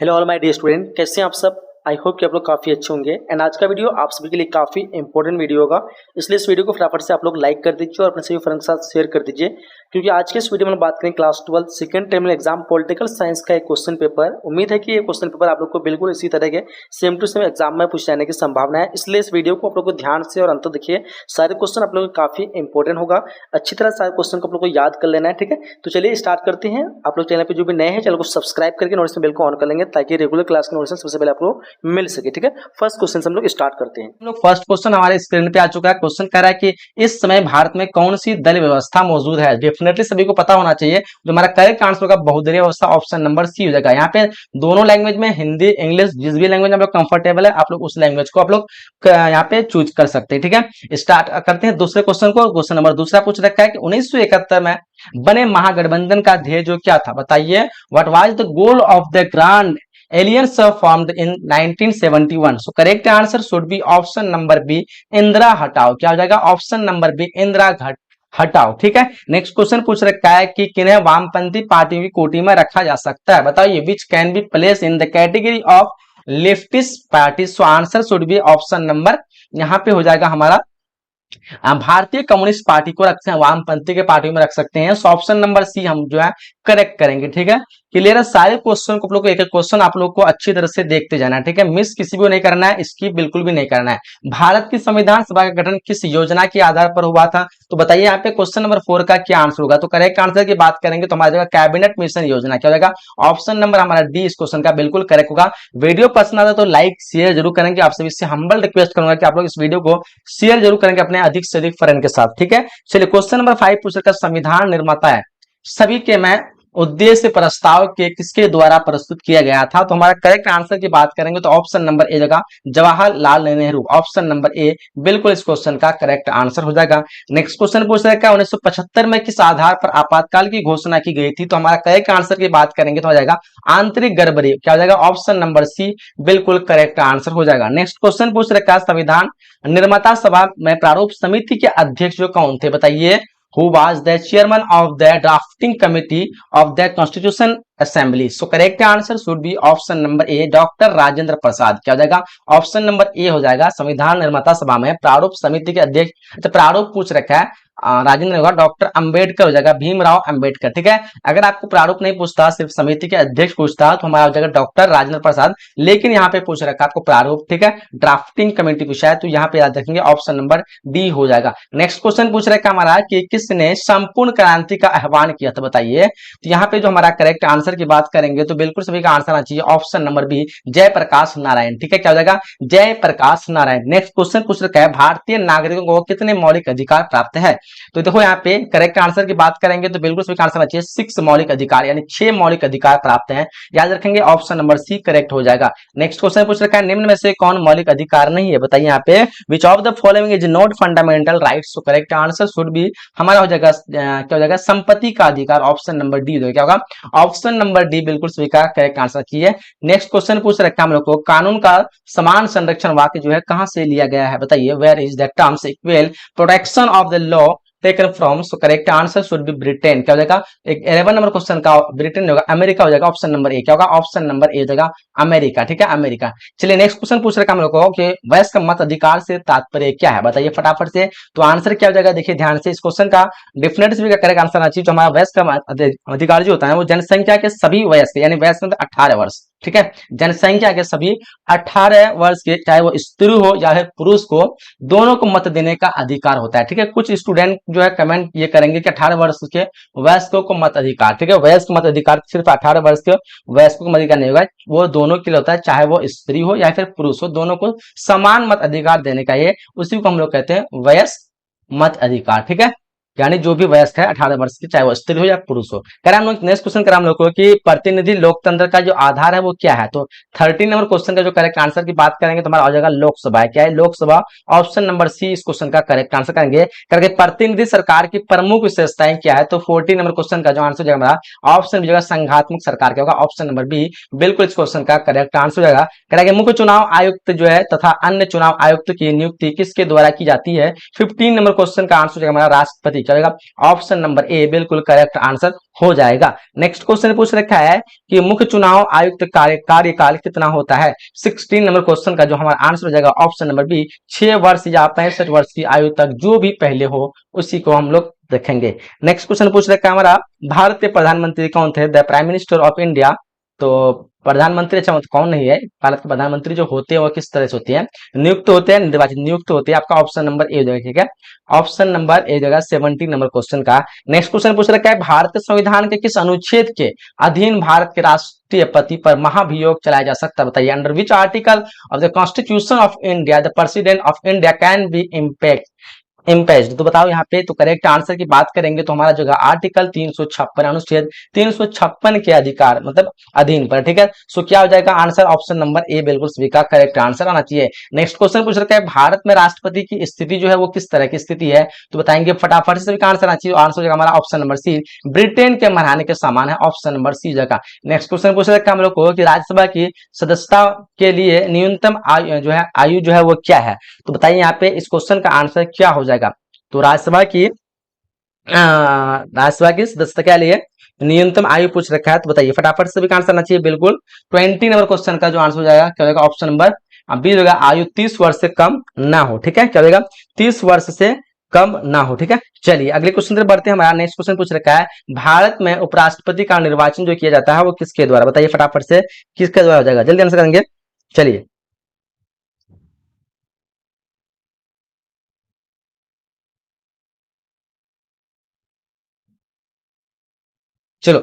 Hello all my dear student, कैसे हैं आप सब। आई होप कि आप लोग काफ़ी अच्छे होंगे। एंड आज का वीडियो आप सभी के लिए काफ़ी इंपॉर्टेंट वीडियो होगा, इसलिए इस वीडियो को फटाफट से आप लोग लाइक कर दीजिए और अपने सभी फ्रेंड्स के साथ शेयर कर दीजिए, क्योंकि आज के इस वीडियो में हम बात करें class 12 second terminal exam political science का एक क्वेश्चन पेपर। उम्मीद है कि ये क्वेश्चन पेपर आप लोग को बिल्कुल इसी तरह के सेम टू सेम एग्जाम में पूछ जाने की संभावना है, इसलिए इस वीडियो को आप लोग को ध्यान से और अंत तक देखिए। सारे क्वेश्चन आप लोग को काफ़ी इंपॉर्टेंट होगा, अच्छी तरह सारे क्वेश्चन को आप लोग को याद कर लेना है, ठीक है। तो चलिए स्टार्ट करते हैं। आप लोग चैनल पर जो भी नए हैं चैनल को सब्सक्राइब करके नोटिफिकेशन बेल को ऑन कर लेंगे, ताकि रेगुलर क्लास के नोटिफिकेशन सबसे पहले आपको मिल सके, ठीक है। फर्स्ट क्वेश्चन हम लोग स्टार्ट करते हैं। हम लोग फर्स्ट क्वेश्चन हमारे स्क्रीन पे आ चुका है। क्वेश्चन कह रहा है कि इस समय भारत में कौन सी दल व्यवस्था मौजूद है। डेफिनेटली सभी को पता होना चाहिए। जो हमारा करेक्ट आंसर होगा बहुदलीय व्यवस्था, ऑप्शन नंबर सी हो जाएगा। यहाँ पे दोनों लैंग्वेज में, हिंदी इंग्लिश, जिस भी लैंग्वेज में आप लोग कंफर्टेबल है आप लोग उस लैंग्वेज को आप लोग यहाँ पे चूज कर सकते हैं, ठीक है। स्टार्ट करते हैं दूसरे क्वेश्चन को। क्वेश्चन नंबर दूसरा पूछ रखा है कि 1971 में बने महागठबंधन का ध्येय जो क्या था, बताइए। What was the goal of the grand Alliance formed in 1971. So correct answer should be option number B, Indira हटाओ। क्या हो जाएगा? ऑप्शन नंबर बी, इंदिरा हटाओ, ठीक है। नेक्स्ट क्वेश्चन पूछ रखा है कि किन्हें वामपंथी पार्टियों की कोटि में रखा जा सकता है, बताइए। Which can be place in the category of leftist party. So answer should be option number, यहाँ पे हो जाएगा हमारा भारतीय कम्युनिस्ट पार्टी को रखते हैं, वामपंथी के पार्टी में रख सकते हैं। सो ऑप्शन नंबर सी हम जो है करेक्ट करेंगे, ठीक है। क्लियर है। सारे क्वेश्चन को आप लोग को एक एक क्वेश्चन आप लोग को अच्छी तरह से देखते जाना है, ठीक है। मिस किसी को नहीं करना है, स्किप बिल्कुल भी नहीं करना है। भारत की संविधान सभा का गठन किस योजना के आधार पर हुआ था, तो बताइए यहाँ पे क्वेश्चन नंबर 4 का क्या आंसर होगा। तो करेक्ट आंसर की बात करेंगे तो हमारा कैबिनेट मिशन योजना। क्या होगा? ऑप्शन नंबर हमारा डी इस क्वेश्चन का बिल्कुल करेक्ट होगा। वीडियो पसंद आता तो लाइक शेयर जरूर करेंगे। आप सभी से हम्बल रिक्वेस्ट करूंगा कि आप लोग इस वीडियो को शेयर जरूर करेंगे अपने अधिक से अधिक फ्रेंड के साथ, ठीक है। चलिए क्वेश्चन नंबर 5 पूछ रखा है, संविधान निर्माता है सभी के मैं उद्देश्य प्रस्ताव के किसके द्वारा प्रस्तुत किया गया था। तो हमारा करेक्ट आंसर की बात करेंगे तो ऑप्शन नंबर ए जगह जवाहरलाल नेहरू। ऑप्शन नंबर ए बिल्कुल इस क्वेश्चन का करेक्ट आंसर हो जाएगा। नेक्स्ट क्वेश्चन पूछ रखा है 1975 में किस आधार पर आपातकाल की घोषणा की गई थी। तो हमारा करेक्ट आंसर की बात करेंगे तो हो जाएगा आंतरिक गड़बड़ी। क्या हो जाएगा? ऑप्शन नंबर सी बिल्कुल करेक्ट आंसर हो जाएगा। नेक्स्ट क्वेश्चन पूछ रखा है संविधान निर्माता सभा में प्रारूप समिति के अध्यक्ष जो कौन थे, बताइए। Who was the chairman of the drafting committee of the Constitution Assembly? So correct answer should be option number A, doctor Rajendra Prasad. क्या हो जाएगा? ऑप्शन नंबर ए हो जाएगा। संविधान निर्माता सभा में प्रारूप समिति के अध्यक्ष, तो प्रारूप पूछ रखा है राजेंद्र होगा, डॉक्टर अंबेडकर हो जाएगा, भीमराव अंबेडकर, ठीक है। अगर आपको प्रारूप नहीं पूछता, सिर्फ समिति के अध्यक्ष पूछता तो हमारा हो जाएगा डॉक्टर राजेंद्र प्रसाद, लेकिन यहाँ पे पूछ रखा आपको प्रारूप, ठीक है। ड्राफ्टिंग कमेटी पूछा है तो यहाँ पे याद रखेंगे ऑप्शन नंबर डी हो जाएगा। नेक्स्ट क्वेश्चन पूछ रखा हमारा कि किसने संपूर्ण क्रांति का आह्वान किया था, बताइए। तो यहाँ पे जो हमारा करेक्ट आंसर की बात करेंगे तो बिल्कुल सभी का आंसर आना चाहिए option number B, Jayaprakash Narayan, ठीक है। क्या हो जाएगा? जयप्रकाश नारायण। नेक्स्ट क्वेश्चन पूछ रखा है भारतीय नागरिकों को कितने मौलिक अधिकार प्राप्त है। तो देखो यहाँ पे करेक्ट आंसर की बात करेंगे तो बिल्कुल सही आंसर चाहिए 6 मौलिक अधिकार, यानी 6 मौलिक अधिकार प्राप्त हैं। याद रखेंगे ऑप्शन नंबर सी करेक्ट हो जाएगा। नेक्स्ट क्वेश्चन पूछ रखा है निम्न में से कौन मौलिक अधिकार नहीं है, बताइए यहाँ पे। Which of the following is not fundamental rights. तो करेक्ट आंसर शुड बी हमारा हो जाएगा क्या हो जाएगा? संपत्ति का अधिकार। ऑप्शन नंबर डी हो क्या होगा? ऑप्शन नंबर डी बिल्कुल सही का करेक्ट आंसर चाहिए। नेक्स्ट क्वेश्चन पूछ रखा है हम लोग को कानून का समान संरक्षण वाक्य जो है कहां से लिया गया है, बताइए। Where is the terms equal protection of the law taken from. So correct answer should be Britain. क्या हो जाएगा? 11 नंबर क्वेश्चन का ब्रिटेन होगा, अमेरिका हो जाएगा। ऑप्शन नंबर ए क्या होगा? ऑप्शन नंबर ए हो जाएगा अमेरिका, ठीक है, अमेरिका। चलिए नेक्स्ट क्वेश्चन पूछ रखा हम लोग को कि वयस्क मत अधिकार से तात्पर्य क्या है, बताइए फटाफट से। तो आंसर क्या हो जाएगा? देखिए ध्यान से, इस क्वेश्चन का डेफिनेटली का करेक्ट आंसर आना चाहिए। जो हमारा वयस्क अधिकार जो होता है वो जनसंख्या के सभी वयस्क, यानी वयस्क मतलब 18 वर्ष, ठीक है। जनसंख्या के सभी 18 वर्ष के, चाहे वो स्त्री हो या फिर पुरुष को, दोनों को मत देने का अधिकार होता है, ठीक है। कुछ स्टूडेंट जो है कमेंट ये करेंगे कि 18 वर्ष के वयस्कों को मत अधिकार, ठीक है। वयस्क मत अधिकार सिर्फ 18 वर्ष के वयस्कों को मत अधिकार नहीं होगा, वो दोनों के लिए होता है, चाहे वो स्त्री हो या फिर पुरुष हो, दोनों को समान मत अधिकार देने का, ये उसी को हम लोग कहते हैं वयस्क मत अधिकार, ठीक है। यानी जो भी वयस्क है 18 वर्ष की, चाहे वो स्त्री हो या पुरुष हो। करें हम लोग नेक्स्ट क्वेश्चन करें हम लोग को कि प्रतिनिधि लोकतंत्र का जो आधार है वो क्या है। तो 13 नंबर क्वेश्चन का जो करेक्ट आंसर की बात करेंगे तो हमारा हो जाएगा लोकसभा है। क्या है? लोकसभा। ऑप्शन नंबर सी इस क्वेश्चन का करेक्ट आंसर करेंगे। करके प्रतिनिधि सरकार की प्रमुख विशेषताएं क्या है। तो 14 नंबर क्वेश्चन का जो आंसर हो जाएगा हमारा ऑप्शन हो जाएगा संघात्मक सरकार। क्या होगा? ऑप्शन नंबर बी बिल्कुल इस क्वेश्चन का करेक्ट आंसर हो जाएगा। करेंगे मुख्य चुनाव आयुक्त जो है तथा अन्य चुनाव आयुक्त की नियुक्ति किसके द्वारा की जाती है। 15 नंबर क्वेश्चन का आंसर हो जाएगा हमारा राष्ट्रपति। चलिए क्या होगा, ऑप्शन नंबर ए बिल्कुल करेक्ट आंसर हो जाएगा। नेक्स्ट क्वेश्चन पूछ रखा है कि मुख्य चुनाव आयुक्त कार्यकाल कितना होता है। 16 नंबर क्वेश्चन का जो हमारा आंसर हो जाएगा ऑप्शन नंबर बी 6 वर्ष या 65 वर्ष की आयु तक जो भी पहले हो उसी को हम लोग देखेंगे। नेक्स्ट क्वेश्चन पूछ रखा है हमारा, भारत के प्रधानमंत्री कौन थे, the prime minister of India. तो प्रधानमंत्री अच्छा मतलब कौन नहीं है, भारत के प्रधानमंत्री जो होते हैं वो किस तरह से होते हैं, नियुक्त होते हैं, निर्वाचित नियुक्त होते हैं। आपका ऑप्शन नंबर ए हो जाएगा, ठीक है, ऑप्शन नंबर ए जगह 17 नंबर क्वेश्चन का। नेक्स्ट क्वेश्चन पूछ रखा है, भारत के संविधान के किस अनुच्छेद के अधीन भारत के राष्ट्रपति पर महाभियोग चलाया जा सकता है, बताइए। Under which article of the constitution of India the president of India can be impeached. तो बताओ यहाँ पे, तो करेक्ट आंसर की बात करेंगे तो हमारा जो है आर्टिकल 356 अनुच्छेद 356 के अधिकार मतलब अधीन पर, ठीक है। सो क्या हो जाएगा आंसर, ऑप्शन नंबर ए बिल्कुल सभी का करेक्ट आंसर आना चाहिए। नेक्स्ट क्वेश्चन पूछ रखा है, भारत में राष्ट्रपति की स्थिति जो है वो किस तरह की स्थिति है, तो बताएंगे फटाफट से, सभी का आंसर आना चाहिए। आंसर हो जाएगा हमारा ऑप्शन नंबर सी, ब्रिटेन के महारानी के समान है, ऑप्शन नंबर सी जगह। नेक्स्ट क्वेश्चन पूछ रखा है हम लोग को कि राज्यसभा की सदस्यता के लिए न्यूनतम आयु जो है वो क्या है, तो बताइए यहाँ पे इस क्वेश्चन का आंसर क्या हो जाएगा। तो राज्यसभा की सदस्यता के लिए न्यूनतम आयु पूछ रखा है, तो बताइए फटाफट से, सभी का आंसर आना चाहिए बिल्कुल 20 नंबर क्वेश्चन का जो आंसर हो जाएगा क्या होगा, ऑप्शन नंबर बी होगा, आयु 30 वर्ष से कम ना हो, ठीक है, क्या होगा 30 वर्ष से कम ना हो, ठीक है। चलिए अगले क्वेश्चन तरफ बढ़ते हैं। हमारा नेक्स्ट क्वेश्चन पूछ रखा है, भारत में उपराष्ट्रपति का निर्वाचन जो किया जाता है वो किसके द्वारा, बताइए फटाफट से किसके द्वारा हो जाएगा, जल्दी आंसर करेंगे। चलिए चलो,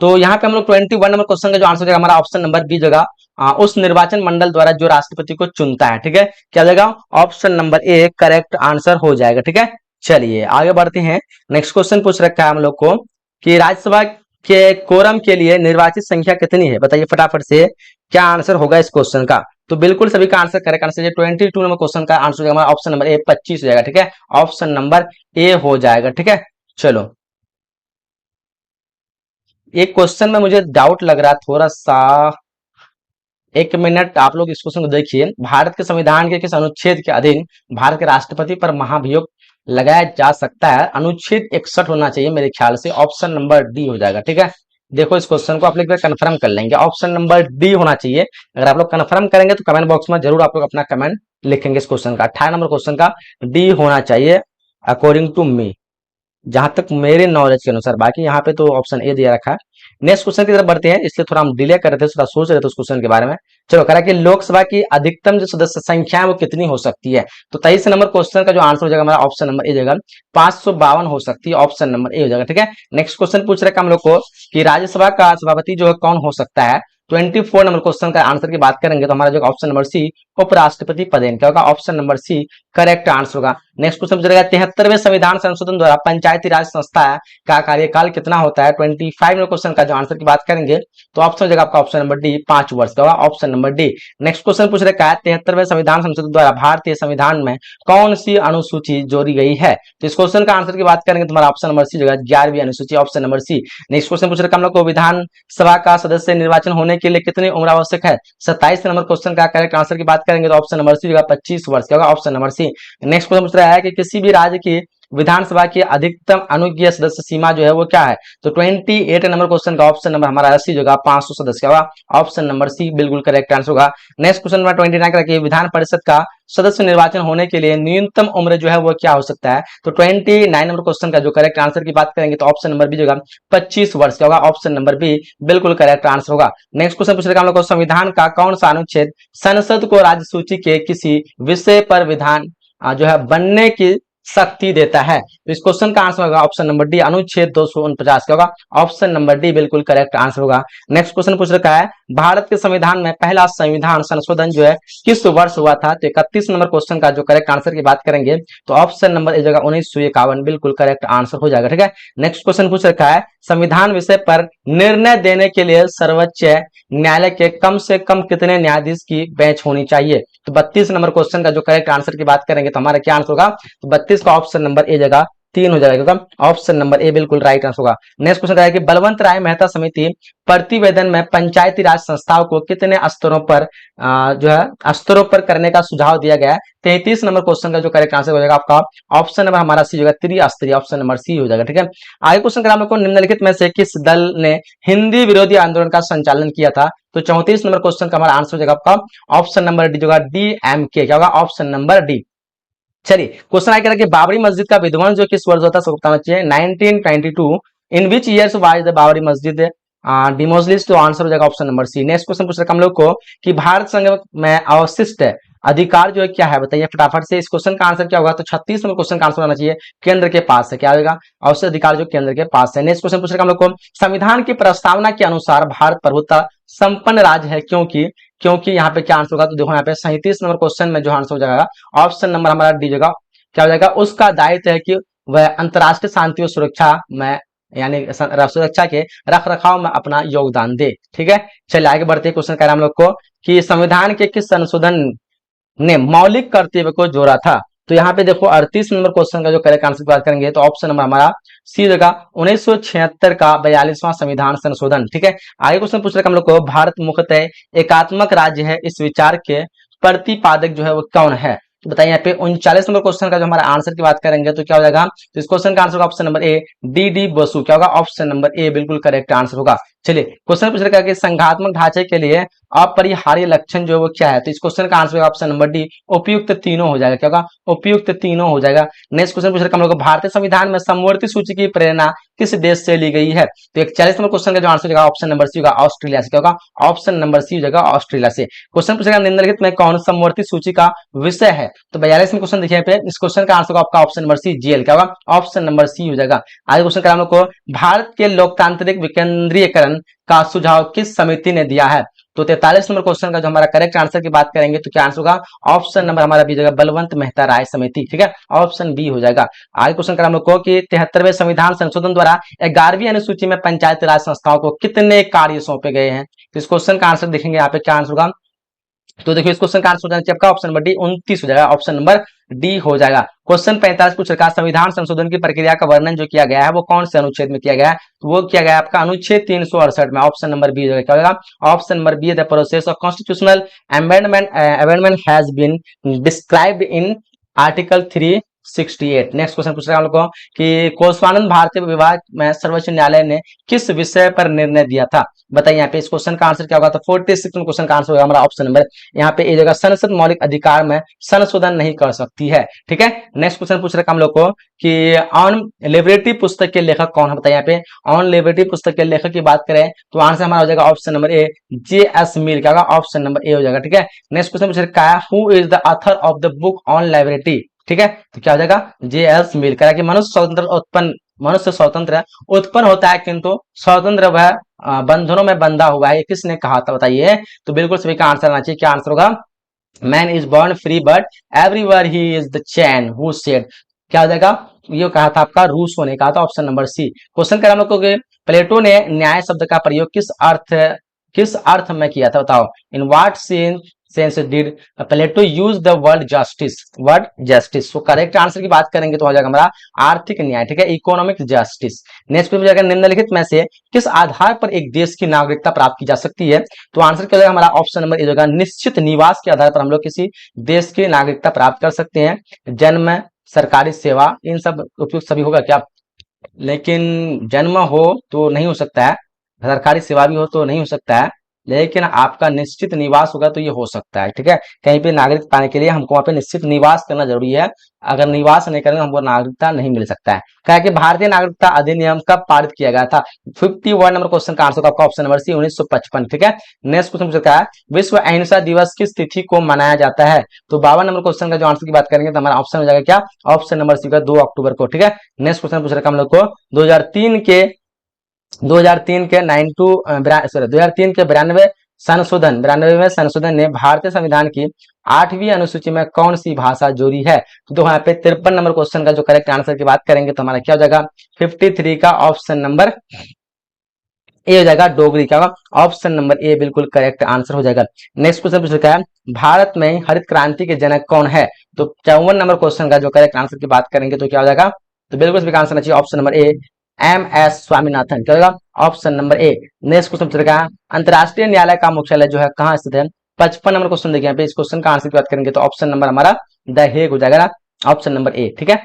तो यहाँ पे हम लोग 21 नंबर क्वेश्चन का जो आंसर हो जाएगा हमारा ऑप्शन नंबर बी जगह, उस निर्वाचन मंडल द्वारा जो राष्ट्रपति को चुनता है, ठीक है, क्या हो जाएगा option number A correct answer हो जाएगा, ठीक है। चलिए आगे बढ़ते हैं। नेक्स्ट क्वेश्चन पूछ रखा है हम लोग को कि राज्यसभा के कोरम के लिए निर्वाचित संख्या कितनी है, बताइए फटाफट से क्या आंसर होगा इस क्वेश्चन का। तो बिल्कुल सभी का answer correct answer 22 number question का आंसर हो जाएगा हमारा ऑप्शन नंबर ए 25 हो जाएगा, ठीक है, ऑप्शन नंबर ए हो जाएगा, ठीक है। चलो एक क्वेश्चन में मुझे डाउट लग रहा है थोड़ा सा, एक मिनट आप लोग इस क्वेश्चन को देखिए, भारत के संविधान के किस अनुच्छेद के अधीन भारत के राष्ट्रपति पर महाभियोग लगाया जा सकता है, अनुच्छेद 61 होना चाहिए मेरे ख्याल से, ऑप्शन नंबर डी हो जाएगा, ठीक है। देखो इस क्वेश्चन को आप लोग कंफर्म कर लेंगे, ऑप्शन नंबर डी होना चाहिए। अगर आप लोग कंफर्म करेंगे तो कमेंट बॉक्स में जरूर आप लोग अपना कमेंट लिखेंगे इस क्वेश्चन का। 18 नंबर क्वेश्चन का डी होना चाहिए अकॉर्डिंग टू मी, जहां तक मेरे नॉलेज के अनुसार, बाकी यहाँ पे तो ऑप्शन ए दिया रखा है। नेक्स्ट क्वेश्चन की तरफ बढ़ते हैं, इसलिए थोड़ा हम डिले कर रहे थे, थोड़ा सोच रहे थे उस क्वेश्चन के बारे में। चलो कह रहा है कि लोकसभा की अधिकतम जो सदस्य संख्या है वो कितनी हो सकती है, तो 23 नंबर क्वेश्चन का जो आंसर हो जाएगा हमारा ऑप्शन नंबर ए जाएगा 552 हो सकती है, ऑप्शन नंबर ए हो जाएगा, ठीक है। नेक्स्ट क्वेश्चन पूछ रहे हम लोग को कि राज्यसभा का सभापति जो है कौन हो सकता है, 24 नंबर क्वेश्चन का आंसर की बात करेंगे तो हमारा जो ऑप्शन नंबर सी उपराष्ट्रपति पदेन, क्या होगा option number C correct answer होगा। नेक्स्ट क्वेश्चन पूछेगा 73वें संविधान संशोधन द्वारा पंचायती राज संस्था का कार्यकाल कितना होता है, 25 नंबर क्वेश्चन का जो आंसर की बात करेंगे तो ऑप्शन हो जाएगा आपका ऑप्शन नंबर डी 5 वर्ष का होगा, option number D. Next question पूछ रखा है 73वें संविधान संशोधन द्वारा भारतीय संविधान में कौन सी अनुसूची जोड़ी गई है, तो इस क्वेश्चन का आंसर की बात करेंगे तो हमारा ऑप्शन नंबर सी जगह 11वीं अनुसूची, option number C. Next question पूछ रखा हम लोग को विधानसभा का सदस्य निर्वाचन होने के लिए कितनी उम्र आवश्यक है, 27 नंबर क्वेश्चन का करेक्ट आंसर की बात करेंगे तो ऑप्शन नंबर सी जगह 25 वर्ष का होगा, option number C. Next question पूछ रहा है कि किसी भी राज्य की विधानसभा की अधिकतम अनुज्ञेय सदस्य सीमा जो है वो क्या है, तो 28 नंबर क्वेश्चन का ऑप्शन नंबर हमारा 80 होगा, 500 सदस्य होगा, ऑप्शन नंबर सी बिल्कुल करेक्ट आंसर होगा। नेक्स्ट क्वेश्चन नंबर 29 का विधान परिषद का सदस्य निर्वाचन होने के लिए न्यूनतम उम्र जो है वो क्या हो सकता है, तो 29 नंबर क्वेश्चन का जो करेक्ट आंसर की बात करेंगे तो ऑप्शन नंबर बी होगा 25 वर्ष का होगा, ऑप्शन नंबर बी बिल्कुल करेक्ट आंसर होगा। नेक्स्ट क्वेश्चन पूछ रहे हम लोग को संविधान का कौन सा अनुच्छेद संसद को राज्य सूची के किसी विषय पर विधान जो है बनने की शक्ति देता है, तो इस क्वेश्चन का आंसर होगा ऑप्शन नंबर डी अनुच्छेद 249 का होगा, ऑप्शन नंबर डी बिल्कुल करेक्ट आंसर होगा। नेक्स्ट क्वेश्चन पूछ रखा है भारत के संविधान में पहला संविधान संशोधन जो है किस वर्ष हुआ था, तो 31 नंबर क्वेश्चन का जो करेक्ट आंसर की बात करेंगे तो ऑप्शन नंबर ए जगह 1951 बिल्कुल करेक्ट आंसर हो जाएगा, ठीक है। नेक्स्ट क्वेश्चन पूछ रखा है संविधान विषय पर निर्णय देने के लिए सर्वोच्च न्यायालय के कम से कम कितने न्यायाधीश की बेंच होनी चाहिए, तो 32 नंबर क्वेश्चन का जो करेक्ट आंसर की बात करेंगे तो हमारा क्या आंसर होगा, तो 32 का ऑप्शन नंबर ए जगह 3 हो जाएगा, क्योंकि ऑप्शन नंबर ए बिल्कुल राइट आंसर होगा। नेक्स्ट क्वेश्चन क्या है कि बलवंत राय मेहता समिति प्रतिवेदन में पंचायती राज संस्थाओं को कितने स्तरों पर जो है स्तरों पर करने का सुझाव दिया गया है। 33 नंबर क्वेश्चन का जो करेक्ट आंसर हो जाएगा आपका ऑप्शन नंबर हमारा सी होगा, त्रिस्तरीय, ऑप्शन नंबर सी हो जाएगा। ठीक है, आगे क्वेश्चन हम लोग को निम्नलिखित में से किस दल ने हिंदी विरोधी आंदोलन का संचालन किया था। तो 34 नंबर क्वेश्चन का हमारा आंसर हो जाएगा आपका ऑप्शन नंबर डी होगा, DMK, क्या होगा ऑप्शन नंबर डी। चलिए क्वेश्चन आगे कि बाबरी मस्जिद का विध्वंस जो किस वर्ष होता है, सबको बताना चाहिए 1922। In which years was the Babri Masjid demolished, तो आंसर हो जाएगा option number C. Next question पूछ रखा हम लोग को कि भारत संघ में अवशिष्ट अधिकार जो है क्या है, बताइए फटाफट से। इस क्वेश्चन का आंसर क्या होगा, तो 36 नंबर क्वेश्चन का आंसर होना चाहिए केंद्र के पास है, क्या होगा अवशिष्ट अधिकार जो केंद्र के पास है। नेक्स्ट क्वेश्चन पूछ रखा हम लोग को संविधान की प्रस्तावना के अनुसार भारत प्रभुत्व संपन्न राज्य है, क्योंकि यहाँ पे क्या आंसर होगा, तो देखो यहाँ पे 37 नंबर क्वेश्चन में जो आंसर हो जाएगा ऑप्शन नंबर हमारा डी होगा, क्या हो जाएगा, उसका दायित्व है कि वह अंतर्राष्ट्रीय शांति और सुरक्षा में यानी सुरक्षा के रख रखाव में अपना योगदान दे। ठीक है, चलिए आगे बढ़ते हैं। क्वेश्चन कह रहा है हम लोग को कि संविधान के किस संशोधन ने मौलिक कर्तव्य को जोड़ा था। तो यहाँ पे देखो 38 नंबर क्वेश्चन का जो करेक्ट आंसर की बात करेंगे तो ऑप्शन नंबर हमारा सी जगह 1976 का 42वां संविधान संशोधन। ठीक है, आगे क्वेश्चन पूछ रहे हम लोग को भारत मुख्यतः एकात्मक राज्य है, इस विचार के प्रतिपादक जो है वो कौन है। तो बताइए यहाँ पे 39 नंबर क्वेश्चन का जो हमारा आंसर की बात करेंगे तो क्या हो जाएगा, तो इस क्वेश्चन का आंसर होगा ऑप्शन नंबर ए, डी बसु, क्या होगा ऑप्शन नंबर ए बिल्कुल करेक्ट आंसर होगा। चलिए क्वेश्चन पूछ रखा है कि संघात्मक ढांचे के लिए अपरिहार्य लक्षण जो है वो क्या है, तो इस क्वेश्चन का आंसर होगा ऑप्शन नंबर डी, उपयुक्त तीनों हो जाएगा, क्या होगा उपयुक्त तीनों हो जाएगा। नेक्स्ट क्वेश्चन पूछ रखा हम लोग भारतीय संविधान में समवर्ती सूची की प्रेरणा किस देश से ली गई है। तो 41 नंबर क्वेश्चन का जो आंसर होगा ऑप्शन नंबर सी होगा, ऑस्ट्रेलिया से, क्या होगा ऑप्शन नंबर सी हो जाएगा ऑस्ट्रेलिया से। क्वेश्चन पूछेगा निम्नलिखित में कौन समवर्ती सूची का विषय है। तो 42 में क्वेश्चन देखिए पे इस क्वेश्चन का आंसर होगा आपका ऑप्शन नंबर सी, GL, क्या होगा ऑप्शन नंबर सी हो जाएगा। आगे क्वेश्चन हम लोग को भारत के लोकतांत्रिक विकेंद्रीकरण का सुझाव किस समिति ने दिया है। तो 43 नंबर क्वेश्चन का जो हमारा करेक्ट आंसर की बात करेंगे तो क्या आंसर होगा, ऑप्शन नंबर हमारा बी जगह बलवंत मेहता राय समिति। ठीक है, ऑप्शन बी हो जाएगा। आगे क्वेश्चन हम लोग को कि 73वें संविधान संशोधन द्वारा 11वीं अनुसूची में पंचायती राज संस्थाओं को कितने कार्य सौंपे गए हैं। तो इस क्वेश्चन का आंसर देखेंगे यहाँ पे क्या आंसर होगा, तो देखिए इस क्वेश्चन का आंसर हो जाएगा आपका ऑप्शन नंबर डी 29 हो जाएगा, ऑप्शन नंबर डी हो जाएगा। क्वेश्चन 45 पूछ रखा संविधान संशोधन की प्रक्रिया का वर्णन जो किया गया है वो कौन से अनुच्छेद में किया गया है। तो वो किया गया है आपका अनुच्छेद 368 में, ऑप्शन नंबर बी क्या होगा option number B, the process of constitutional amendment has been described in article 368। Next question पूछ रहे हैं हम लोग को कि कोस्वानंद भारतीय विभाग में सर्वोच्च न्यायालय ने किस विषय पर निर्णय दिया था। बताइए यहाँ पे इस क्वेश्चन का आंसर क्या होगा, तो 46 क्वेश्चन का आंसर होगा हमारा ऑप्शन नंबर यहाँ पे ए जगह संसद मौलिक अधिकार में संशोधन नहीं कर सकती है। ठीक है, नेक्स्ट क्वेश्चन पूछ रहे हम लोग को कि ऑन लिबर्टी पुस्तक के लेखक कौन है। बताइए यहाँ पे ऑन लिबर्टी पुस्तक के लेखक की बात करें तो आंसर हमारा हो जाएगा ऑप्शन नंबर ए, JS मिल, क्या होगा ऑप्शन नंबर ए हो जाएगा। ठीक है, नेक्स्ट क्वेश्चन पूछ रखा है who is the author of the book on liberty. ठीक है, तो क्या हो जाएगा JS मिल, कह रहा कि मनुष्य स्वतंत्र उत्पन्न होता है किंतु स्वतंत्र वह बंधनों में बंधा हुआ है, किसने कहा था बताइए। तो बिल्कुल सभी का आंसर आना चाहिए, क्या आंसर होगा, man is born free but everywhere he is the chain who said, क्या हो जाएगा ये कहा था आपका रूसो ने कहा था, ऑप्शन नंबर सी। क्वेश्चन कर हम लोग को प्लेटो ने न्याय शब्द का प्रयोग किस अर्थ में किया था बताओ, in what sense did Plato use the word justice. तो करेक्ट आंसर की बात करेंगे तो हो जाएगा हमारा आर्थिक न्याय। ठीक है, इकोनॉमिक जस्टिस। नेक्स्ट पे जाएगा निम्नलिखित में से किस आधार पर एक देश की नागरिकता प्राप्त की जा सकती है। तो आंसर क्या होगा हमारा ऑप्शन नंबर ए होगा, निश्चित निवास के आधार पर हम लोग किसी देश की नागरिकता प्राप्त कर सकते हैं। जन्म, सरकारी सेवा, इन सब उपयुक्त सभी होगा क्या, लेकिन जन्म हो तो नहीं हो सकता है, सरकारी सेवा भी हो तो नहीं हो सकता है, लेकिन आपका निश्चित निवास होगा तो ये हो सकता है। ठीक है, कहीं पे नागरिक पाने के लिए हमको वहां पे निश्चित निवास करना जरूरी है, अगर निवास नहीं करेंगे हमको नागरिकता नहीं मिल सकता है। क्या कि भारतीय नागरिकता अधिनियम कब पारित किया गया था। 51 नंबर क्वेश्चन का आंसर आपका ऑप्शन नंबर सी 1955। ठीक है, नेक्स्ट क्वेश्चन पूछता है विश्व अहिंसा दिवस किस तिथि को मनाया जाता है। तो 52 नंबर क्वेश्चन का जो आंसर की बात करेंगे तो हमारा ऑप्शन हो जाएगा क्या, ऑप्शन नंबर सी का 2 अक्टूबर को। ठीक है, नेक्स्ट क्वेश्चन पूछ रखा हम लोग को 2003 के 92वें संशोधन ने भारतीय संविधान की 8वीं अनुसूची में कौन सी भाषा जोड़ी है। तो यहाँ पे 53 नंबर क्वेश्चन का जो करेक्ट आंसर की बात करेंगे तो हमारा क्या हो जाएगा 53 का ऑप्शन नंबर ए हो जाएगा, डोगरी, क्या होगा ऑप्शन नंबर ए बिल्कुल करेक्ट आंसर हो जाएगा। नेक्स्ट क्वेश्चन पूछ रखा है भारत में हरित क्रांति के जनक कौन है। तो 54 नंबर क्वेश्चन का जो करेक्ट आंसर की बात करेंगे तो क्या हो जाएगा तो बिल्कुल इसका आंसर आना चाहिए option number A, M S Swaminathan. क्या होगा? Option number A. Next question चलेगा, अंतरराष्ट्रीय न्यायालय का मुख्यालय जो है कहाँ स्थित है? 55 नंबर क्वेश्चन देखिए यहाँ पे, इस क्वेश्चन का आंसर की बात करेंगे तो ऑप्शन नंबर हमारा द हेग हो जाएगा ना, ऑप्शन नंबर ए। ठीक है,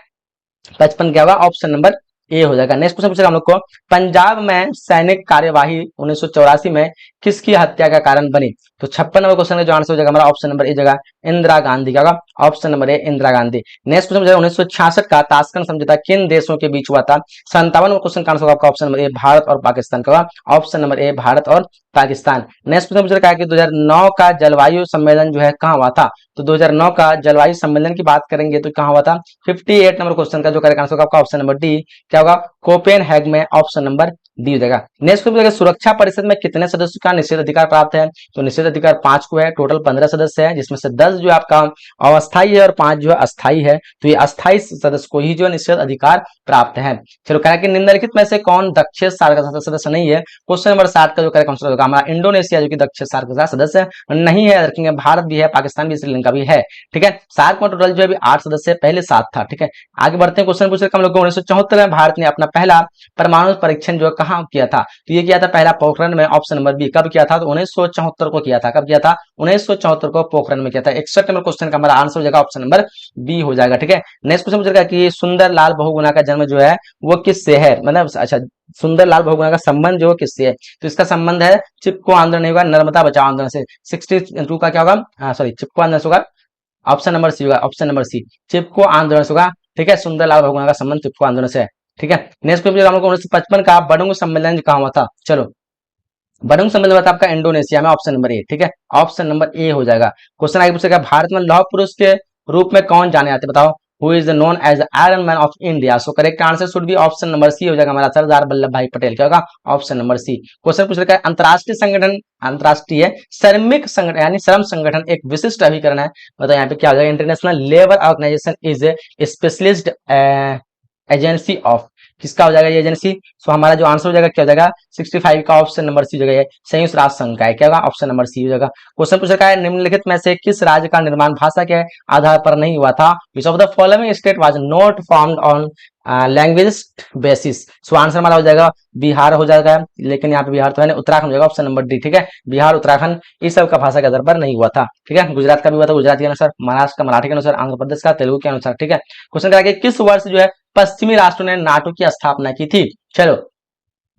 55 क्या होगा? ऑप्शन नंबर ए हो जाएगा। नेक्स्ट क्वेश्चन पूछेगा हम लोग को, पंजाब में सैनिक कार्यवाही 1984 में किसकी हत्या का कारण बनी? तो 56 नंबर क्वेश्चन का जो आंसर हो जाएगा हमारा ऑप्शन नंबर ए जगह इंदिरा गांधी। क्या होगा? ऑप्शन नंबर ए इंदिरा गांधी। नेक्स्ट क्वेश्चन 1966 का ताशकंद समझौता किन देशों के बीच हुआ था? 57 क्वेश्चन का आंसर होगा आपका ऑप्शन नंबर ए भारत और पाकिस्तान का, ऑप्शन नंबर ए भारत और पाकिस्तान। नेक्स्ट क्वेश्चन पूछ रहा है कि 2009 का जलवायु सम्मेलन जो है कहाँ हुआ था? तो 2009 का जलवायु सम्मेलन की बात करेंगे तो कहाँ हुआ था? 58 नंबर क्वेश्चन का जो करेक्ट आंसर होगा आपका ऑप्शन नंबर डी, क्या होगा? कोपेनहेग में, ऑप्शन नंबर डी हो जाएगा। नेक्स्ट क्वेश्चन, सुरक्षा परिषद में कितने सदस्यों का निषेध अधिकार प्राप्त है? तो निषेध अधिकार 5 को है, टोटल 15 सदस्य है, जिसमें से 10 जो है आपका अस्थायी है और 5 जो है अस्थायी है। तो ये अस्थायी सदस्य को ही जो निषेध अधिकार प्राप्त है। चलो, कह कि निम्नलिखित में से कौन दक्षिण सार्क का सदस्य नहीं है? क्वेश्चन नंबर 7 का जो करेक्ट आंसर होगा हमारा इंडोनेशिया, जो कि दक्षिण सार्क का सदस्य नहीं है। रखेंगे भारत भी है, पाकिस्तान भी, श्रीलंका भी है। ठीक है, सार्क में टोटल जो है 8 सदस्य, पहले 7 था। ठीक है, आगे बढ़ते हैं। क्वेश्चन पूछ रहे हम लोग 1974 में भारत ने अपना पहला परमाणु परीक्षण जो कहाँ किया था? तो ये किया था पहला पोखरण में, ऑप्शन नंबर बी। कब किया था? तो 1974 को किया था। कब किया था? 1974 को पोखरण में किया था। 61 नंबर क्वेश्चन का हमारा आंसर हो जाएगा ऑप्शन नंबर बी हो जाएगा। ठीक है, नेक्स्ट क्वेश्चन पूछ रहा है कि सुंदर लाल बहुगुणा का जन्म जो है वो किससे है? मतलब अच्छा, सुंदर लाल बहुगुणा का संबंध जो किससे है? तो इसका संबंध है चिपको आंदोलन नहीं होगा, नर्मदा बचाओ आंदोलन से। 62 का क्या होगा? सॉरी, चिपको आंदोलन होगा, ऑप्शन नंबर सी होगा, ऑप्शन नंबर सी, चिपको आंदोलन से होगा। ठीक है, सुंदर लाल बहुगुणा का संबंध चिपको आंदोलन से है। ठीक है, नेक्स्ट क्वेश्चन हम लोग 1955 का बडुंग सम्मेलन कहाँ हुआ था? चलो, बडुंग सम्मेलन हुआ था आपका इंडोनेशिया में, ऑप्शन नंबर ए। ठीक है, ऑप्शन नंबर ए हो जाएगा। क्वेश्चन आगे पूछेगा, भारत में लौह पुरुष के रूप में कौन जाने जाते? बताओ, who is known as iron man of India? So correct answer should be option number C हो जाएगा हमारा, सरदार वल्लभ भाई पटेल। क्या होगा? ऑप्शन नंबर सी। क्वेश्चन पूछ रखा है, अंतरराष्ट्रीय संगठन, अंतरराष्ट्रीय श्रमिक संगठन यानी श्रम संगठन एक विशिष्ट अभिकरण है। बताओ यहाँ पे क्या हो जाएगा? International labour organisation is a specialist agency of, किसका हो जाएगा ये एजेंसी? सो हमारा जो आंसर हो जाएगा क्या हो जाएगा? 65 का ऑप्शन नंबर सी हो जाएगा, संयुक्त राष्ट्र संघ का है। क्या होगा? ऑप्शन नंबर सी हो जाएगा। क्वेश्चन पूछ रखा है, निम्नलिखित में से किस राज्य का निर्माण भाषा के आधार पर नहीं हुआ था? Which of the following state was not formed on language basis? So answer हमारा हो जाएगा बिहार हो जाएगा, लेकिन यहाँ पे बिहार तो है नहीं, उत्तराखंड हो जाएगा, ऑप्शन नंबर डी। ठीक है, बिहार, उत्तराखंड, इस सब का भाषा के आधार पर नहीं हुआ था। ठीक है, गुजरात का भी हुआ था गुजराती के अनुसार, महाराष्ट्र का मराठी के अनुसार, आंध्र प्रदेश का तेलुगु के अनुसार। ठीक है, क्वेश्चन करा कि किस वर्ष जो है पश्चिमी राष्ट्रों ने नाटो की स्थापना की थी? चलो,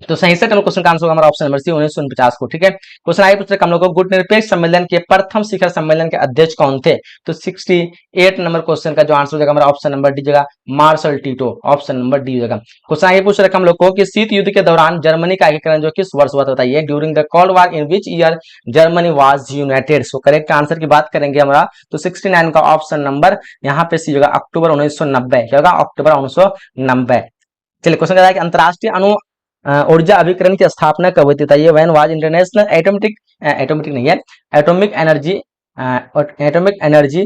तो सही से क्वेश्चन का आंसर होगा हमारा ऑप्शन नंबर सी 1949 को। ठीक है, क्वेश्चन आगे पूछ रहे हम लोग को, गुटनिरपेक्ष सम्मेलन के प्रथम शिखर सम्मेलन के अध्यक्ष कौन थे? तो 68 नंबर क्वेश्चन का जो आंसर हो जाएगा हमारा ऑप्शन नंबर डी जगह Marshal Tito, option number D हो जाएगा। क्वेश्चन आगे पूछ रहे हम लोग को कि शीत युद्ध के दौरान जर्मनी का एकीकरण जो किस वर्ष हुआ था? बताइए, during the cold war in which year Germany was United? So correct answer की बात करेंगे हमारा तो 69 का ऑप्शन नंबर यहाँ पे सी होगा, अक्टूबर 1990। क्या होगा? अक्टूबर 1990। चलिए, क्वेश्चन है कि अंतरराष्ट्रीय अणु ऊर्जा अभिकरण की स्थापना कब हुई थी? बताइए, व्हेन वाज इंटरनेशनल एटॉमिक नहीं है, एटॉमिक एनर्जी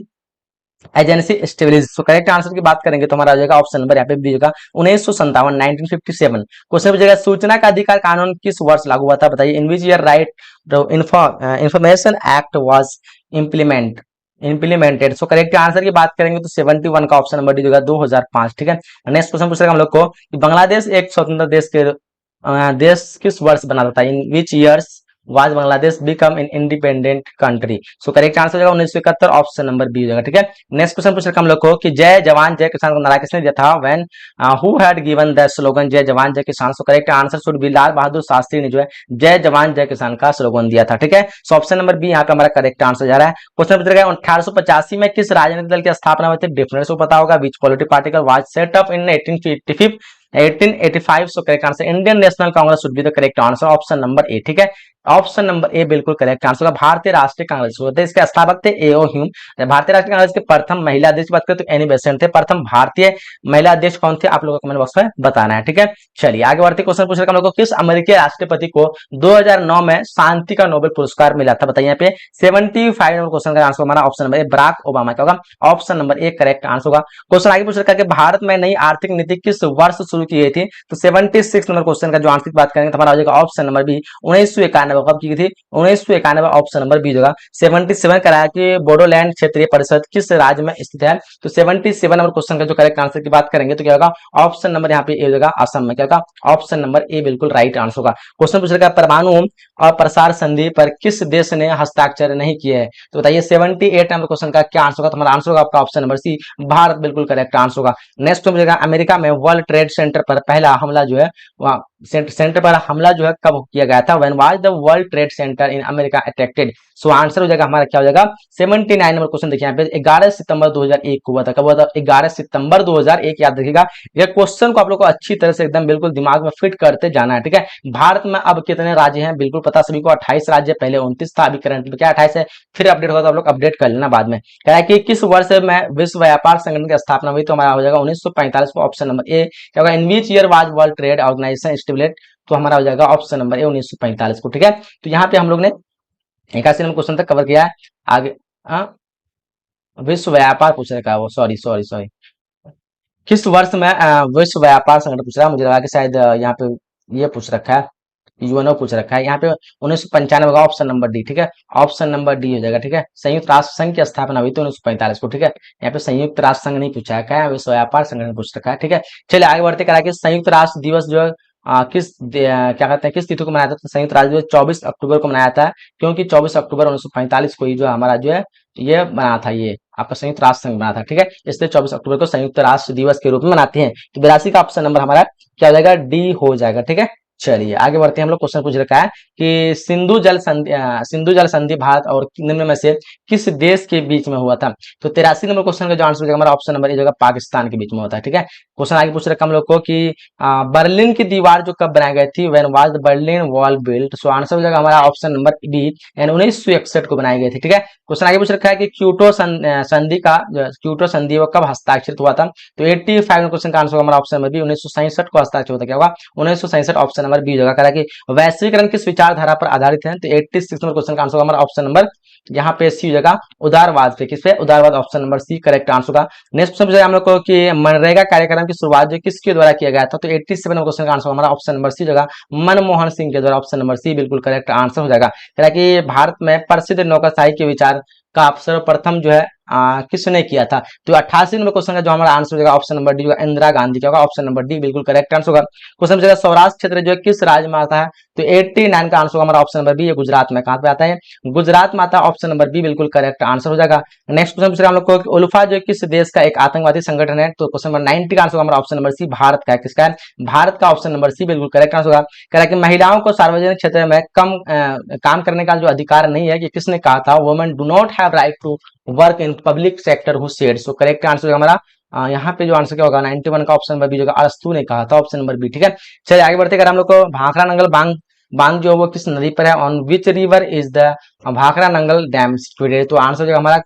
एजेंसी स्टेबलिश? सो करेक्ट आंसर की बात करेंगे तो हमारा आ जाएगा ऑप्शन नंबर यहाँ पे भी होगा 1957, 1957। क्वेश्चन पूछेगा, सूचना का अधिकार कानून किस वर्ष लागू हुआ था? बताइए, in which year right information act was implemented? So correct answer की बात करेंगे तो 71 का ऑप्शन नंबर डी होगा 2005। ठीक है, नेक्स्ट क्वेश्चन पूछ रहे हम लोग को कि बांग्लादेश एक स्वतंत्र देश के देश किस वर्ष बना था? In which years was Bangladesh become an independent country? So correct answer हो जाएगा 1971, ऑप्शन नंबर बी हो जाएगा। ठीक है, नेक्स्ट क्वेश्चन पूछ रहे हम लोग को कि जय जवान जय किसान को नारा किसने दिया था? When who had given the slogan जय जवान जय किसान? So correct answer should be Lal Bahadur Shastri ने जो है जय जवान जय किसान का स्लोगन दिया था। ठीक है, सो ऑप्शन नंबर बी यहाँ पे हमारा करेक्ट आंसर जा रहा है। क्वेश्चन पूछ रहा है 1885 में किस राजनीतिक दल की स्थापना हुई थी? डेफिनेटली पता होगा, विच political party was set up in 1885? So correct answer Indian national Congress should be the correct answer, option number ए। ठीक है, ऑप्शन नंबर ए बिल्कुल करेक्ट आंसर होगा। भारतीय राष्ट्रीय कांग्रेस होते इसके स्थापक थे एओ ह्यूम। भारतीय राष्ट्रीय कांग्रेस के प्रथम महिला अध्यक्ष की बात करें तो एनी बेसेंट थे। प्रथम भारतीय महिला अध्यक्ष कौन थे? आप लोगों को कमेंट बॉक्स में बताना है। ठीक है, चलिए आगे बढ़ते। क्वेश्चन पूछ रहे हम लोग को, किस अमेरिकी राष्ट्रपति को 2009 में शांति का नोबेल पुरस्कार मिला था? बताइए, यहाँ पे 75 नंबर क्वेश्चन का आंसर हमारा option number A Barack Obama का होगा, option number A correct answer होगा। क्वेश्चन आगे पूछ रखा है कि भारत में नई आर्थिक नीति किस वर्ष शुरू शुरू की गई थी? तो 76 नंबर क्वेश्चन का जो आंसर की बात करेंगे तो हमारा हो जाएगा ऑप्शन नंबर बी 1991। कब की गई थी? 1991। ऑप्शन नंबर बी होगा। 77 कराया कि बोडोलैंड क्षेत्रीय परिषद किस राज्य में स्थित है? तो 77 नंबर क्वेश्चन का जो करेक्ट आंसर की बात करेंगे तो क्या होगा? ऑप्शन नंबर यहाँ पे ए होगा, असम में। क्या होगा? ऑप्शन नंबर ए बिल्कुल राइट आंसर होगा। क्वेश्चन पूछ रखा है परमाणु और प्रसार संधि पर किस देश ने हस्ताक्षर नहीं किए हैं? तो बताइए 78 नंबर क्वेश्चन का क्या आंसर होगा? तुम्हारा आंसर होगा आपका ऑप्शन नंबर सी, भारत बिल्कुल करेक्ट आंसर होगा। नेक्स्ट क्वेश्चन पूछेगा अमेरिका में वर्ल्ड ट्रेड सेंटर पर पहला हमला जो है वह सेंटर पर हमला जो है कब किया गया था? When was the world trade centre in America attacked? So answer हो जाएगा हमारा क्या हो जाएगा? 79 नंबर क्वेश्चन देखिए यहाँ पे 11 सितंबर 2001 को हुआ था। कब हुआ था? 11 सितंबर 2001। याद रखिएगा ये क्वेश्चन को आप लोग को अच्छी तरह से एकदम बिल्कुल दिमाग में फिट करते जाना है, ठीक है। भारत में अब कितने राज्य हैं? बिल्कुल पता सभी को 28 राज्य, पहले 29 था, अभी करंट में क्या 28 है। फिर अपडेट होगा तो आप लोग अपडेट कर लेना बाद में। कह रहा है कि किस वर्ष में विश्व व्यापार संगठन की स्थापना हुई? तो हमारा हो जाएगा 1945 को, ऑप्शन नंबर ए। क्या होगा? In which year was world trade organisation established? तो हमारा हो जाएगा ऑप्शन नंबर ए 1945 को, ठीक है। तो यहाँ पे हम लोग ने 81 नंबर क्वेश्चन तक कवर किया है। आगे विश्व व्यापार पूछ रखा है वो, सॉरी सॉरी सॉरी, किस वर्ष में विश्व व्यापार संगठन पूछ रहा है? मुझे लगा कि शायद यहाँ पे ये पूछ रखा है, यूएनओ पूछ रखा है। यहाँ पे 1995 का ऑप्शन नंबर डी, ठीक है। ऑप्शन नंबर डी हो जाएगा, ठीक है। संयुक्त राष्ट्र संघ की स्थापना हुई थी 1945 को, ठीक है। यहाँ पे संयुक्त राष्ट्र संघ नहीं पूछा है, क्या है? विश्व व्यापार संगठन पूछ रखा है, ठीक है। चलिए आगे बढ़ते। करा कि संयुक्त राष्ट्र दिवस जो है क्या कहते हैं किस तिथि को मनाया था? तो संयुक्त राष्ट्र दिवस 24 अक्टूबर को मनाया था, क्योंकि 24 अक्टूबर 1945 को ही जो हमारा जो है ये बना था, ये आपका संयुक्त राष्ट्र संघ बना था, ठीक है। इसलिए 24 अक्टूबर को संयुक्त राष्ट्र दिवस के रूप में मनाते हैं। तो 82 का ऑप्शन नंबर हमारा क्या हो जाएगा? डी हो जाएगा, ठीक है। चलिए आगे बढ़ते हैं। हम लोग क्वेश्चन पूछ रखा है कि सिंधु जल संधि भारत और निम्न में से किस देश के बीच में हुआ था? तो 83 नंबर क्वेश्चन का जो आंसर हो जाएगा हमारा ऑप्शन नंबर ए जगह पाकिस्तान के बीच में होता है, ठीक है। क्वेश्चन आगे पूछ रखा हम लोग को कि बर्लिन की दीवार जो कब बनाई गई थी? When was the Berlin wall built? So answer हो जाएगा हमारा ऑप्शन नंबर बी एंड 1961 को बनाई गई थी, ठीक है। क्वेश्चन आगे पूछ रखा है कि क्योटो संधि वो कब हस्ताक्षरित हुआ था? तो 85 क्वेश्चन का आंसर हमारा ऑप्शन नंबर बी 1967 को हस्ताक्षर होता। क्या होगा? 1967, ऑप्शन नंबर बी होगा। कह रहा है कि वैश्वीकरण किस विचारधारा पर आधारित है? तो 86 नंबर क्वेश्चन का आंसर हमारा ऑप्शन नंबर यहाँ पे सी हो जाएगा, उदारवाद पे। किस पे? उदारवाद, option number C correct answer होगा। नेक्स्ट क्वेश्चन हम लोग को कि मनरेगा कार्यक्रम की शुरुआत जो किसके द्वारा किया गया था? तो 87 नंबर क्वेश्चन का आंसर हमारा ऑप्शन नंबर सी होगा, मनमोहन सिंह के द्वारा। ऑप्शन नंबर सी बिल्कुल करेक्ट आंसर हो जाएगा। कह रहा है कि भारत में प्रसिद्ध नौकरशाही के विचार का सर्वप्रथम जो है किसने किया था? तो 88 नंबर क्वेश्चन का जो हमारा आंसर हो जाएगा ऑप्शन नंबर डी होगा, इंदिरा गांधी। क्या होगा? ऑप्शन नंबर डी बिल्कुल करेक्ट आंसर होगा। क्वेश्चन पूछेगा सौराष्ट्र क्षेत्र जो है किस राज्य में आता है? तो 89 का आंसर हमारा ऑप्शन नंबर बी है, गुजरात में। कहां पे आता है? गुजरात में आता है, ऑप्शन नंबर बी बिल्कुल करेक्ट आंसर हो जाएगा। नेक्स्ट क्वेश्चन पूछेगा हम लोग को उल्फा जो किस देश का एक आतंकवादी संगठन है? तो क्वेश्चन नंबर 90 का आंसर हमारा ऑप्शन नंबर सी भारत का है। किसका है? भारत का, ऑप्शन नंबर सी बिल्कुल करेक्ट आंसर होगा। कह रहा है कि महिलाओं को सार्वजनिक क्षेत्र में काम करने का जो अधिकार नहीं है, कि किसने कहा था? Women do not have right to work in public sector who said? So correct answer हमारा यहाँ पे जो आंसर क्या होगा 91 का ऑप्शन नंबर बी होगा, अरस्तु ने कहा था, ऑप्शन नंबर बी, ठीक है। चलिए आगे बढ़ते। अगर हम लोग को भाखड़ा नंगल बांध जो है वो किस नदी पर है? On which river is the Bhakra Nangal dam situated? तो आंसर जो हमारा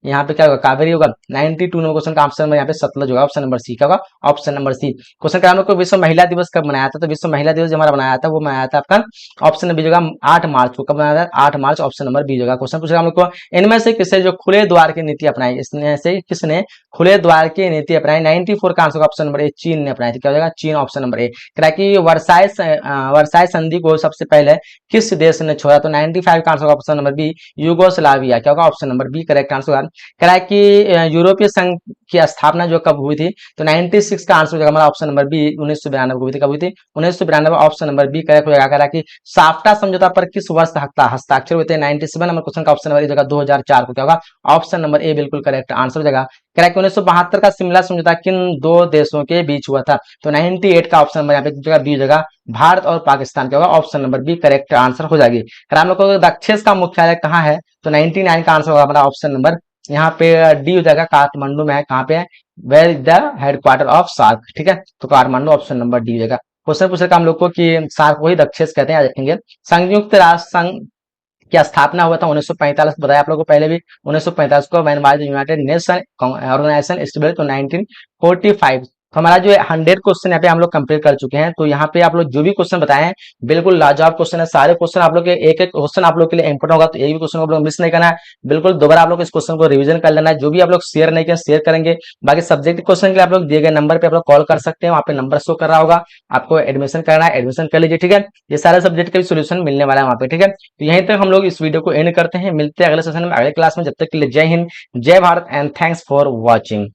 यहाँ पे क्या होगा? कावेरी होगा। 92 नंबर क्वेश्चन का ऑप्शन यहाँ पे सतलज होगा, ऑप्शन नंबर सी का होगा, ऑप्शन नंबर सी। क्वेश्चन का हम लोग को विश्व महिला दिवस कब मनाया था? तो विश्व महिला दिवस जो हमारा बनाया था वो मनाया था आपका ऑप्शन नंबर बी होगा 8 मार्च को। कब बनाया था? 8 मार्च, ऑप्शन नंबर बी होगा। क्वेश्चन पूछेगा हम लोग को इनमें से किसने जो खुले द्वार की नीति अपनाई? इसमें से किसने खुले द्वार की नीति अपनाई? 94 का आंसर ऑप्शन नंबर ए, चीन ने अपनाई थी। क्या हो जाएगा? चीन, ऑप्शन नंबर ए। कह कि वर्साई संधि को सबसे पहले किस देश ने छोड़ा? तो 95 का answer option number B, Yugoslavia. क्या होगा? Option number B correct answer होगा। कह रहा है कि यूरोपीय संघ की स्थापना जो कब हुई थी? तो 96 का आंसर हो जाएगा हमारा ऑप्शन नंबर बी 1992 को हुई थी। कब हुई थी? 1992, ऑप्शन नंबर बी करेक्ट हो जाएगा। कह रहा है कि साफ्टा समझौता पर किस वर्ष हस्ताक्षर हुए थे? 97 नंबर क्वेश्चन का ऑप्शन नंबर ए जगह 2004 को। क्या होगा? ऑप्शन नंबर ए बिल्कुल करेक्ट आंसर हो जाएगा। कह रहा है कि 1972 का शिमला समझौता किन दो देशों के बीच हुआ था? तो 98 का ऑप्शन नंबर यहाँ पे जगह बी जगह भारत और पाकिस्तान। क्या होगा? Option number B correct answer हो जाएगी। अगर हम लोग को दक्षेस का मुख्यालय कहाँ है? तो 99 का आंसर होगा हमारा ऑप्शन नंबर यहाँ पे डी हो जाएगा, काठमांडू में है। कहाँ पे है? Where is the headquarter of SAARC, ठीक है। तो काठमांडू, ऑप्शन नंबर डी हो जाएगा। क्वेश्चन पूछ रखा हम लोग को कि सार्क वही दक्षेस कहते हैं, देखेंगे। संयुक्त राष्ट्र संघ की स्थापना हुआ था 1945, बताया आप लोगों को पहले भी 1945 को, when was the United Nation Organisation established? तो 1945 तो हमारा जो है 100 क्वेश्चन यहाँ पे हम लोग कंप्लीट कर चुके हैं। तो यहाँ पे आप लोग जो भी क्वेश्चन बताए हैं बिल्कुल लाजवाब क्वेश्चन है। सारे क्वेश्चन आप लोग के एक एक क्वेश्चन आप लोग के लिए इंपोर्टेंट होगा, तो एक भी क्वेश्चन को आप लोग मिस नहीं करना है। बिल्कुल दोबारा आप लोग इस क्वेश्चन को रिवीजन कर लेना है। जो भी आप लोग शेयर नहीं किया शेयर करेंगे। बाकी सब्जेक्ट क्वेश्चन के लिए आप लोग दिए गए नंबर पे आप लोग कॉल कर सकते हैं, वहाँ पे नंबर शो कर रहा होगा। आपको एडमिशन करना है, एडमिशन कर लीजिए, ठीक है। ये सारे सब्जेक्ट का भी सोल्यूशन मिलने वाला है वहाँ पे, ठीक है। तो यहीं तक हम लोग इस वीडियो को एंड करते हैं। मिलते हैं अगले सेशन में, अगले क्लास में। जब तक के लिए जय हिंद, जय Bharat and thanks for watching.